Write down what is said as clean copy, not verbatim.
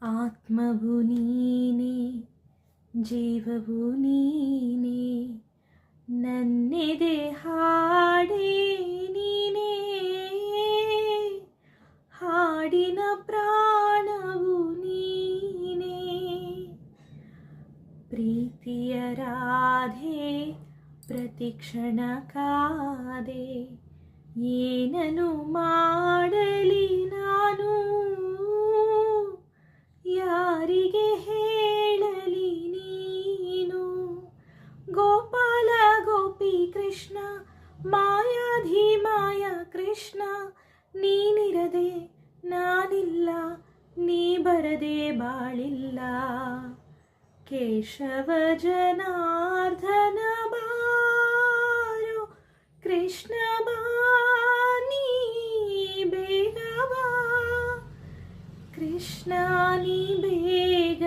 ಆತ್ಮವು ನೀನೇ, ಜೀವವು ನೀನೇ, ನನ್ನೆದೆ ಹಾಡೇ ನೀನೇ, ಹಾಡಿನ ಪ್ರಾಣವು ನೀನೇ. ಪ್ರೀತಿಯ ರಾಧೆ ಪ್ರತಿಕ್ಷಣ ಕಾದೆ, ಏನನು ಮಾಡಲಿ ನಾನು, ಯಾರಿಗೆ ಹೇಳಲಿ ನೀನು. ಗೋಪಾಲ ಗೋಪಿ ಕೃಷ್ಣ, ಮಾಯಾಧಿಮಾಯ ಕೃಷ್ಣ, ನೀನಿರದೆ ನಾನಿಲ್ಲ, ನೀ ಬರದೆ ಬಾಳಿಲ್ಲ. ಕೇಶವ ಜನಾರ್ದನ ಬಾರೋ, ಕೃಷ್ಣ ಬಾ ನೀ ಬೇಗ ಬಾ, ಕೃಷ್ಣ ನೀ ಬೇಗ